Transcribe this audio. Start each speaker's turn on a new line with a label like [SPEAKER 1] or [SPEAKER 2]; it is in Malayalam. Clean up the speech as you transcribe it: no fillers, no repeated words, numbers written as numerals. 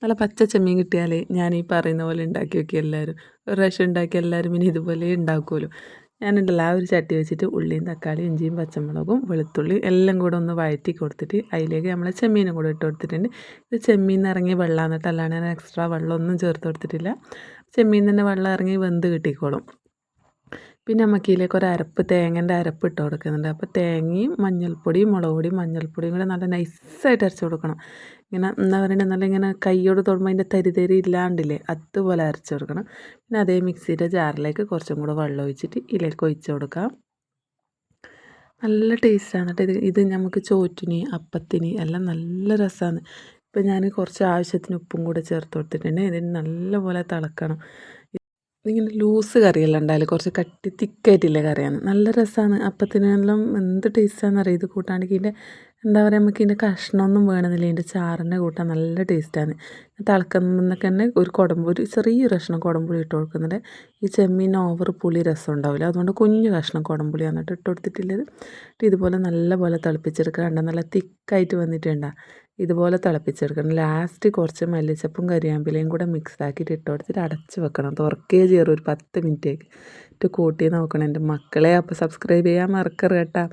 [SPEAKER 1] നല്ല പച്ച ചെമ്മീൻ കിട്ടിയാൽ ഞാൻ ഈ പറയുന്ന പോലെ ഉണ്ടാക്കി നോക്കി എല്ലാവരും. ഒരു പ്രാവശ്യം ഉണ്ടാക്കി എല്ലാവരും പിന്നെ ഇതുപോലെ ഉണ്ടാക്കുമല്ലോ. ഞാനുണ്ടല്ലോ ആ ഒരു ചട്ടി വെച്ചിട്ട് ഉള്ളിയും തക്കാളിയും ഇഞ്ചിയും പച്ചമുളകും വെളുത്തുള്ളി എല്ലാം കൂടെ ഒന്ന് വഴറ്റി കൊടുത്തിട്ട് അതിലേക്ക് നമ്മളെ ചെമ്മീനും കൂടെ ഇട്ട് കൊടുത്തിട്ടുണ്ട്. ഇത് ചെമ്മീൻ ഇറങ്ങി വെള്ളം എന്നിട്ട് അല്ലാണ്ട് ഞാൻ എക്സ്ട്രാ വെള്ളമൊന്നും ചേർത്ത് കൊടുത്തിട്ടില്ല. ചെമ്മീൻ തന്നെ വെള്ളം ഇറങ്ങി വെന്ത് കിട്ടിക്കോളും. പിന്നെ നമുക്ക് ഇതിലേക്ക് ഒരു അരപ്പ് തേങ്ങേൻ്റെ അരപ്പ് ഇട്ട് കൊടുക്കുന്നുണ്ട്. അപ്പോൾ തേങ്ങയും മഞ്ഞൾപ്പൊടിയും മുളക് പൊടിയും മഞ്ഞൾപ്പൊടിയും കൂടെ നല്ല നൈസായിട്ട് അരച്ച് കൊടുക്കണം. ഇങ്ങനെ എന്താ പറയുക, നല്ല ഇങ്ങനെ കൈയോട് തൊടുമ്പോൾ അതിൻ്റെ തരി ഇല്ലാണ്ടില്ലേ, അതുപോലെ അരച്ച് കൊടുക്കണം. പിന്നെ അതേ മിക്സിയുടെ ജാറിലേക്ക് കുറച്ചും കൂടെ വെള്ളം ഒഴിച്ചിട്ട് ഇതിലേക്ക് ഒഴിച്ച് കൊടുക്കാം. നല്ല ടേസ്റ്റാണ് കേട്ടോ ഇത് നമുക്ക് ചോറ്റിന് അപ്പത്തിന് എല്ലാം നല്ല രസമാണ്. ഇപ്പം ഞാൻ കുറച്ച് ആവശ്യത്തിന് ഉപ്പും കൂടെ ചേർത്ത് കൊടുത്തിട്ടുണ്ട്. ഇതിന് നല്ലപോലെ തിളക്കണം. ഇതിങ്ങനെ ലൂസ് കറിയെല്ലാം ഉണ്ടായാലും കുറച്ച് കട്ടി തിക്കായിട്ടില്ലേ കറിയാണ്, നല്ല രസമാണ് അപ്പത്തിനെല്ലാം. എന്ത് ടേസ്റ്റാണെന്നറിയാം ഇത് കൂട്ടാണെങ്കിൽ. ഇതിൻ്റെ എന്താ പറയുക, നമുക്ക് ഇതിൻ്റെ കഷ്ണമൊന്നും വേണമെന്നില്ല, ഇതിൻ്റെ ചാറിൻ്റെ കൂട്ടാൻ നല്ല ടേസ്റ്റാണ്. തിളക്കുന്നതൊക്കെ തന്നെ ഒരു ചെറിയൊരു കഷ്ണം കുടംപുളി ഇട്ട് കൊടുക്കുന്നുണ്ട്. ഈ ചെമ്മീൻ ഓവർ പുളി രസം ഉണ്ടാവില്ല, അതുകൊണ്ട് കുഞ്ഞു കഷ്ണം കുടംപുളി എന്നിട്ട് ഇട്ട് കൊടുത്തിട്ടുള്ളത്. ഇതുപോലെ നല്ല പോലെ തിളപ്പിച്ചെടുക്കുക. നല്ല തിക്കായിട്ട് വന്നിട്ടുണ്ട്. ഇതുപോലെ തിളപ്പിച്ചെടുക്കണം. ലാസ്റ്റ് കുറച്ച് മല്ലിച്ചപ്പും കരിയാമ്പിലയും കൂടെ മിക്സ് ആക്കിയിട്ട് ഇട്ട് കൊടുത്തിട്ട് അടച്ച് വെക്കണം. തുറക്കുകയും ചെയ്യണം ഒരു 10 മിനിറ്റേക്ക് ഇട്ട് കൂട്ടി നോക്കണം എൻ്റെ മക്കളെ. അപ്പോൾ സബ്സ്ക്രൈബ് ചെയ്യാൻ മറക്കരുത് കേട്ടോ.